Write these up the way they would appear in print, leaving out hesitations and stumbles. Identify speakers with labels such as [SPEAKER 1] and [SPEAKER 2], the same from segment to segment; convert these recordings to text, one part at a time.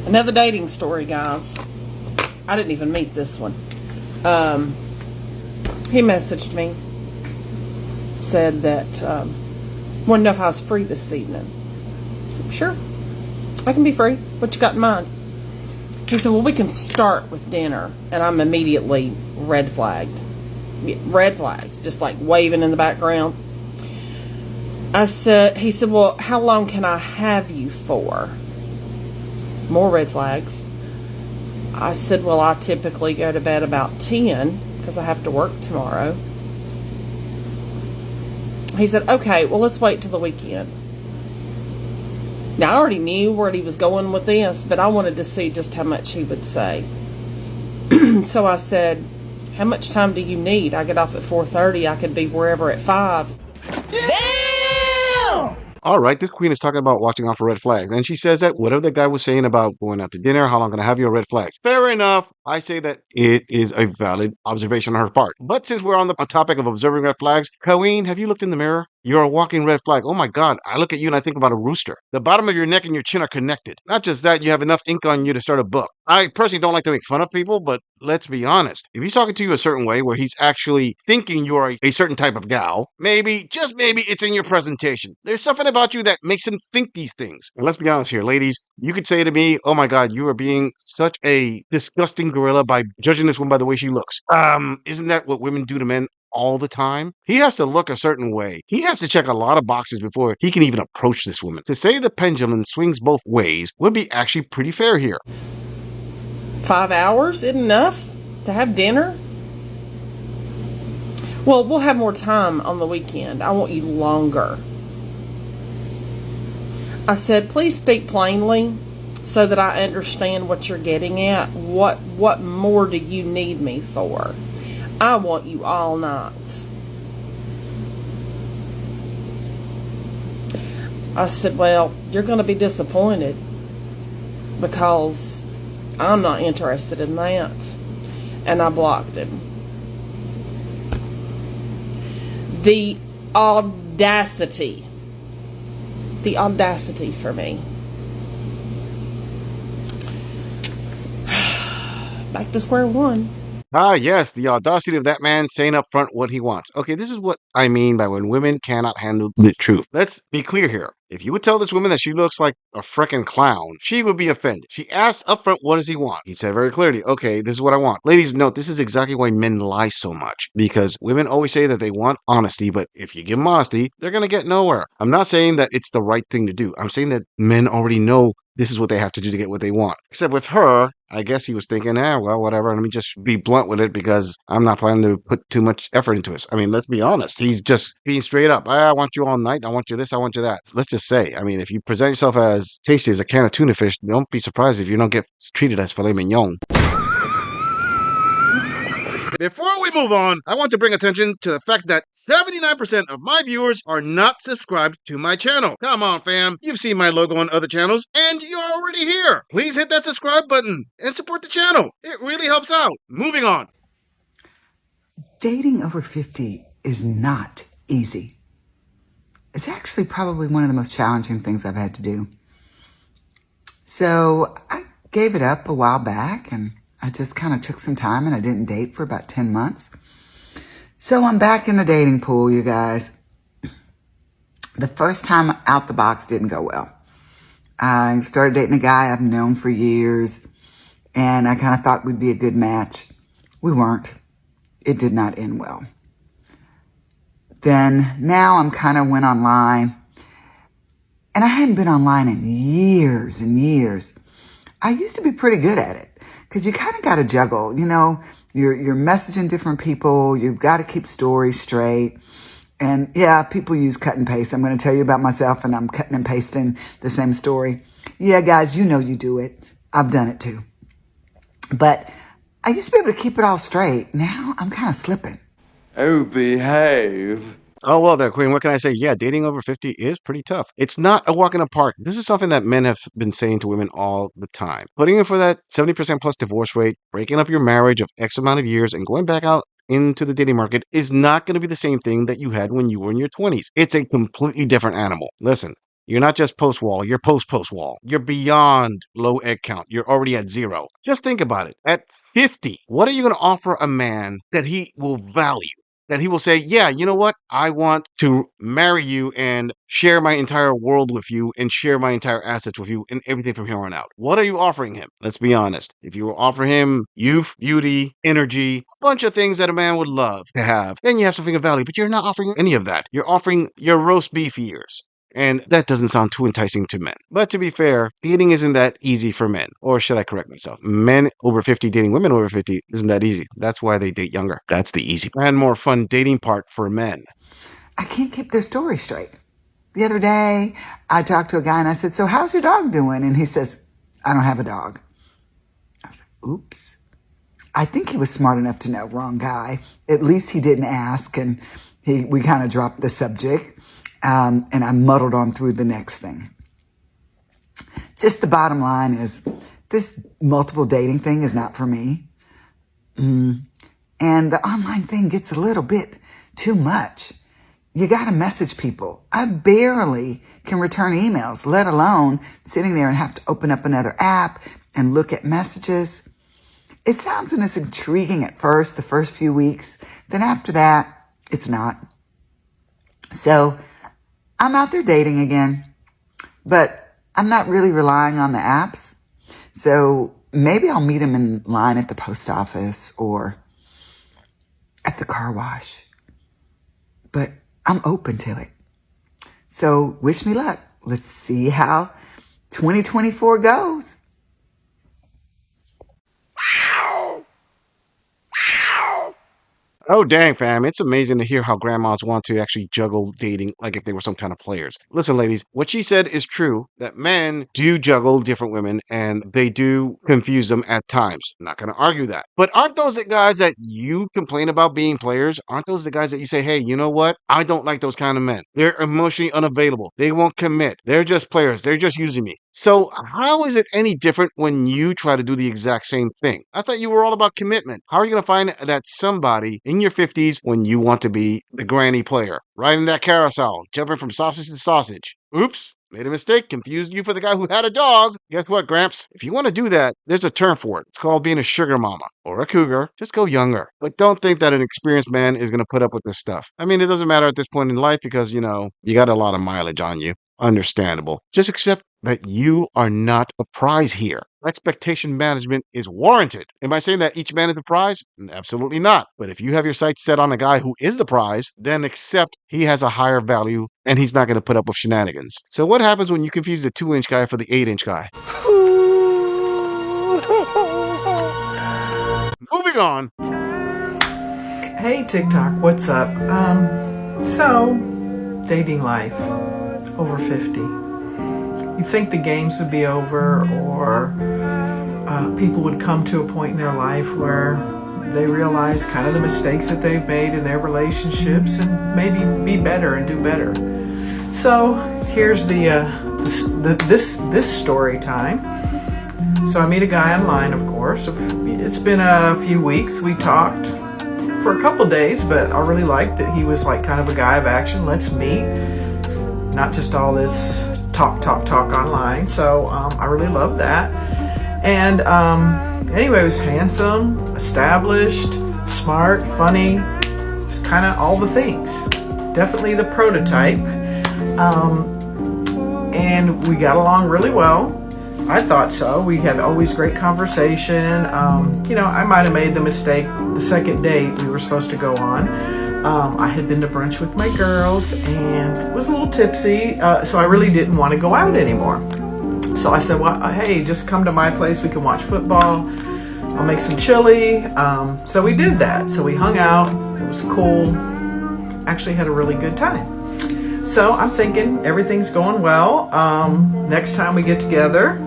[SPEAKER 1] Another dating story, guys. I didn't even meet this one. He messaged me, said that wanted to know if I was free this evening. I said, sure, I can be free. What you got in mind? He said, well, we can start with dinner. And I'm immediately red flagged. Red flags, just like waving in the background. He said, well, how long can I have you for? More red flags. I said, well, I typically go to bed about 10 because I have to work tomorrow. He said, okay, well, let's wait till the weekend. Now, I already knew where he was going with this, but I wanted to see just how much he would say. So I said, how much time do you need? I get off at 4:30. I could be wherever at 5.
[SPEAKER 2] All right, this queen is talking about watching out for red flags. And she says that whatever the guy was saying about going out to dinner, how long can I have your red flags? Fair enough. I say that it is a valid observation on her part. But since we're on the topic of observing red flags, Queen, have you looked in the mirror? You're a walking red flag. Oh my God, I look at you and I think about a rooster. The bottom of your neck and your chin are connected. Not just that, you have enough ink on you to start a book. I personally don't like to make fun of people, but let's be honest. If he's talking to you a certain way where he's actually thinking you are a certain type of gal, maybe, just maybe, it's in your presentation. There's something about you that makes him think these things. And let's be honest here, ladies. You could say to me, oh my God, you are being such a disgusting gorilla by judging this woman by the way she looks. Isn't that what women do to men all the time? He has to look a certain way. He has to check a lot of boxes before he can even approach this woman. To say the pendulum swings both ways would be actually pretty fair here.
[SPEAKER 1] 5 hours isn't enough to have dinner? Well, we'll have more time on the weekend. I want you longer. I said, please speak plainly so that I understand what you're getting at. What more do you need me for? I want you all night. I said, well, you're going to be disappointed because I'm not interested in that. And I blocked him. The audacity for me. Back to square one.
[SPEAKER 2] Ah, yes, the audacity of that man saying up front what he wants. Okay, this is what I mean by when women cannot handle the truth. Let's be clear here. If you would tell this woman that she looks like a frickin' clown, she would be offended. She asks up front, what does he want? He said very clearly, okay, this is what I want. Ladies, note, this is exactly why men lie so much. Because women always say that they want honesty, but if you give them honesty, they're going to get nowhere. I'm not saying that it's the right thing to do. I'm saying that men already know this is what they have to do to get what they want. Except with her, I guess he was thinking, well, whatever. Let me just be blunt with it because I'm not planning to put too much effort into this. I mean, let's be honest. He's just being straight up. I want you all night. I want you this. I want you that. So let's just say, I mean, if you present yourself as tasty as a can of tuna fish, don't be surprised if you don't get treated as filet mignon. Before we move on, I want to bring attention to the fact that 79% of my viewers are not subscribed to my channel. Come on, fam. You've seen my logo on other channels, and you're already here. Please hit that subscribe button and support the channel. It really helps out. Moving on.
[SPEAKER 3] Dating over 50 is not easy. It's actually probably one of the most challenging things I've had to do. So I gave it up a while back, and I just kind of took some time and I didn't date for about 10 months. So I'm back in the dating pool, you guys. The first time out the box didn't go well. I started dating a guy I've known for years, and I kind of thought we'd be a good match. We weren't. It did not end well. Then now I'm kind of went online, and I hadn't been online in years and years. I used to be pretty good at it. Because you kind of got to juggle, you're messaging different people. You've got to keep stories straight. And yeah, people use cut and paste. I'm going to tell you about myself and I'm cutting and pasting the same story. Yeah, guys, you do it. I've done it too. But I used to be able to keep it all straight. Now I'm kind of slipping.
[SPEAKER 4] Oh, behave.
[SPEAKER 2] Oh, well, there, Queen, what can I say? Yeah, dating over 50 is pretty tough. It's not a walk in the park. This is something that men have been saying to women all the time. Putting in for that 70% plus divorce rate, breaking up your marriage of X amount of years, and going back out into the dating market is not going to be the same thing that you had when you were in your 20s. It's a completely different animal. Listen, You're not just post-wall, you're post-wall. You're beyond low egg count. You're already at 0. Just think about it. At 50, what are you going to offer a man that he will value? That he will say, yeah, you know what? I want to marry you and share my entire world with you and share my entire assets with you and everything from here on out. What are you offering him? Let's be honest. If you offer him youth, beauty, energy, a bunch of things that a man would love to have, then you have something of value, but you're not offering any of that. You're offering your roast beef ears. And that doesn't sound too enticing to men. But to be fair, dating isn't that easy for men. Or should I correct myself? Men over 50 dating women over 50 isn't that easy. That's why they date younger. That's the easy and more fun dating part for men.
[SPEAKER 3] I can't keep their story straight. The other day, I talked to a guy and I said, so how's your dog doing? And he says, I don't have a dog. I was like, oops. I think he was smart enough to know, wrong guy. At least he didn't ask, and we kind of dropped the subject. And I muddled on through the next thing. Just the bottom line is this multiple dating thing is not for me. And the online thing gets a little bit too much. You got to message people. I barely can return emails, let alone sitting there and have to open up another app and look at messages. It sounds as intriguing at first, the first few weeks. Then after that, it's not. So I'm out there dating again, but I'm not really relying on the apps. So maybe I'll meet him in line at the post office or at the car wash. But I'm open to it. So wish me luck. Let's see how 2024 goes.
[SPEAKER 2] Oh, dang, fam. It's amazing to hear how grandmas want to actually juggle dating like if they were some kind of players. Listen, ladies, what she said is true, that men do juggle different women and they do confuse them at times. I'm not going to argue that. But aren't those the guys that you complain about being players? Aren't those the guys that you say, hey, you know what? I don't like those kind of men. They're emotionally unavailable. They won't commit. They're just players. They're just using me. So how is it any different when you try to do the exact same thing? I thought you were all about commitment. How are you going to find that somebody in your 50s when you want to be the granny player, riding that carousel, jumping from sausage to sausage? Oops, made a mistake, confused you for the guy who had a dog. Guess what, Gramps? If you want to do that, there's a term for it. It's called being a sugar mama or a cougar. Just go younger. But don't think that an experienced man is going to put up with this stuff. I mean, it doesn't matter at this point in life because, you know, you got a lot of mileage on you. Understandable. Just accept that you are not a prize here. Expectation management is warranted. Am I saying that each man is a prize? Absolutely not. But if you have your sights set on a guy who is the prize, then accept he has a higher value and he's not going to put up with shenanigans. So what happens when you confuse the 2-inch guy for the 8-inch guy? Moving on.
[SPEAKER 5] Hey TikTok, what's up? So, dating life, over 50. You think the games would be over, or people would come to a point in their life where they realize kind of the mistakes that they've made in their relationships and maybe be better and do better. So here's this story time. So I meet a guy online, of course. It's been a few weeks. We talked for a couple days, but I really liked that he was like kind of a guy of action. Let's meet. Not just all this talk online. So I really love that. And anyway, he was handsome, established, smart, funny, just kind of all the things. Definitely the prototype. And we got along really well. I thought so. We had always great conversation. I might have made the mistake the second date we were supposed to go on. I had been to brunch with my girls and was a little tipsy, so I really didn't want to go out anymore. So I said, well, hey, just come to my place. We can watch football. I'll make some chili. So we did that. So we hung out. It was cool. Actually had a really good time. So I'm thinking everything's going well. Next time we get together.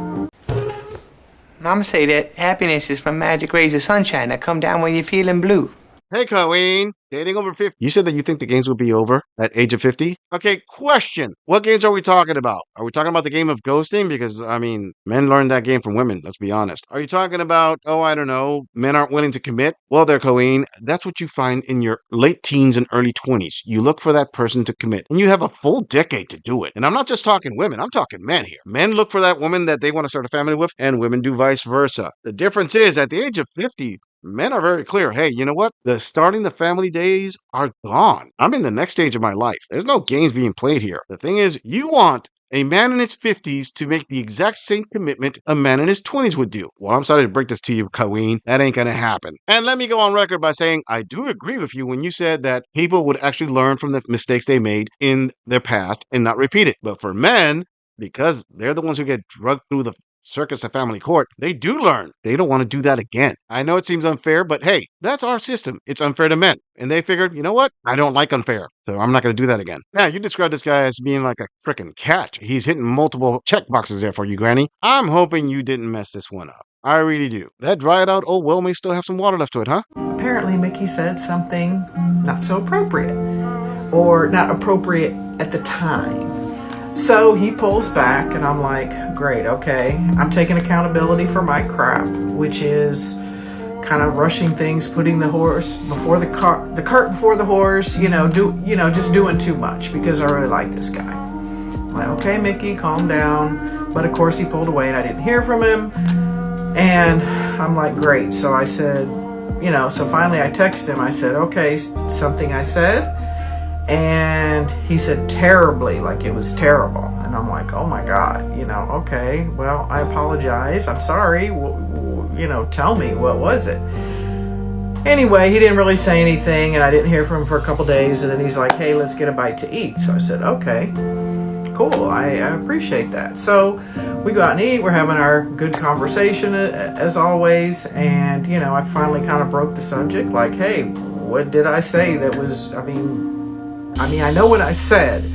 [SPEAKER 6] Mama say that happiness is from magic rays of sunshine that come down when you're feeling blue.
[SPEAKER 2] Hey, Colleen, dating over 50. You said that you think the games would be over at age of 50? Okay, question. What games are we talking about? Are we talking about the game of ghosting? Because, I mean, men learned that game from women, let's be honest. Are you talking about, oh, I don't know, men aren't willing to commit? Well, there, Colleen, that's what you find in your late teens and early 20s. You look for that person to commit, and you have a full decade to do it. And I'm not just talking women, I'm talking men here. Men look for that woman that they want to start a family with, and women do vice versa. The difference is, at the age of 50, men are very clear. Hey, you know what? The starting the family days are gone. I'm in the next stage of my life. There's no games being played here. The thing is, you want a man in his 50s to make the exact same commitment a man in his 20s would do. Well, I'm sorry to break this to you, Colleen. That ain't gonna happen. And let me go on record by saying I do agree with you when you said that people would actually learn from the mistakes they made in their past and not repeat it. But for men, because they're the ones who get drugged through the circus of family court, they do learn. They don't want to do that again. I know it seems unfair, but hey, that's our system. It's unfair to men. And they figured, you know what? I don't like unfair, so I'm not going to do that again. Now, you described this guy as being like a freaking catch. He's hitting multiple check boxes there for you, Granny. I'm hoping you didn't mess this one up. I really do. That dried out old well may still have some water left to it, huh?
[SPEAKER 5] Apparently, Mickey said something not so appropriate, or not appropriate at the time. So he pulls back, and I'm like, great, okay. I'm taking accountability for my crap, which is kind of rushing things, putting the horse before the cart before the horse, just doing too much because I really like this guy. I'm like, okay, Mickey, calm down. But of course, he pulled away, and I didn't hear from him. And I'm like, great. So I said, so finally I texted him. I said, okay, something I said. And he said terribly, like it was terrible. And I'm like, oh my God, okay, well, I apologize. I'm sorry. Tell me, what was it? Anyway, he didn't really say anything, and I didn't hear from him for a couple days. And then he's like, hey, let's get a bite to eat. So I said, okay, cool. I appreciate that. So we go out and eat. We're having our good conversation as always. And, I finally kind of broke the subject. Like, hey, what did I say that was, I know what I said,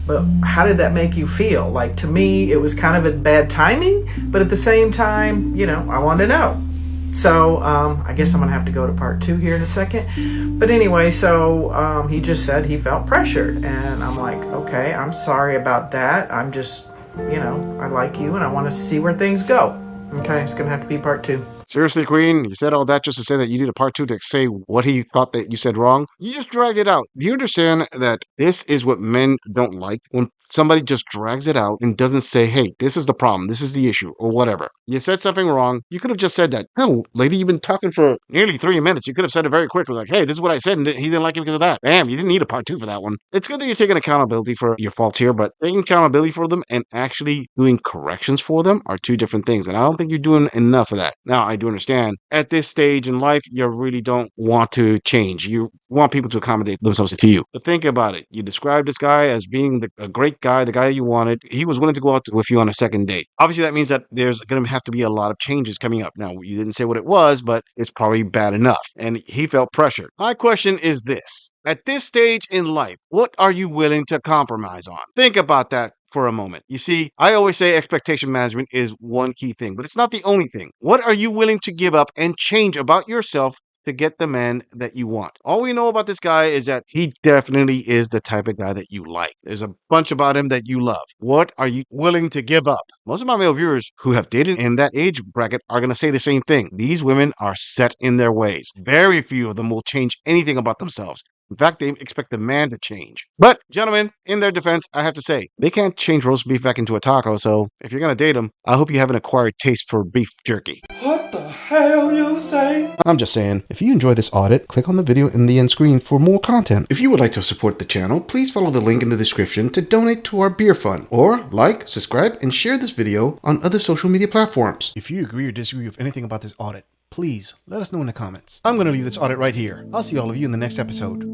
[SPEAKER 5] but how did that make you feel? Like, to me, it was kind of a bad timing, but at the same time, I wanted to know. So I guess I'm going to have to go to part 2 here in a second. But anyway, so he just said he felt pressured. And I'm like, okay, I'm sorry about that. I'm just, I like you and I want to see where things go. Okay, it's going to have to be part 2.
[SPEAKER 2] Seriously, Queen, you said all that just to say that you need a part 2 to say what he thought that you said wrong? You just dragged it out. Do you understand that this is what men don't like? When somebody just drags it out and doesn't say, hey, this is the problem, this is the issue, or whatever. You said something wrong. You could have just said that. No, lady, you've been talking for nearly 3 minutes. You could have said it very quickly, like, hey, this is what I said, and he didn't like it because of that. Bam, you didn't need a part 2 for that one. It's good that you're taking accountability for your faults here, but taking accountability for them and actually doing corrections for them are 2 different things, and I don't think you're doing enough of that. Now, I do understand at this stage in life, you really don't want to change. You want people to accommodate themselves to you. But think about it. You described this guy as being a great guy, the guy you wanted. He was willing to go out with you on a second date. Obviously, that means that there's going to have to be a lot of changes coming up. Now, you didn't say what it was, but it's probably bad enough. And he felt pressured. My question is this. At this stage in life, what are you willing to compromise on? Think about that for a moment. You see, I always say expectation management is one key thing, but it's not the only thing. What are you willing to give up and change about yourself to get the man that you want? All we know about this guy is that he definitely is the type of guy that you like. There's a bunch about him that you love. What are you willing to give up? Most of my male viewers who have dated in that age bracket are going to say the same thing. These women are set in their ways. Very few of them will change anything about themselves. In fact, they expect the man to change. But, gentlemen, in their defense, I have to say, they can't change roast beef back into a taco, so if you're going to date them, I hope you have an acquired taste for beef jerky.
[SPEAKER 6] What the hell you say?
[SPEAKER 2] I'm just saying, if you enjoy this audit, click on the video in the end screen for more content. If you would like to support the channel, please follow the link in the description to donate to our beer fund, or like, subscribe, and share this video on other social media platforms. If you agree or disagree with anything about this audit, please let us know in the comments. I'm going to leave this audit right here. I'll see all of you in the next episode.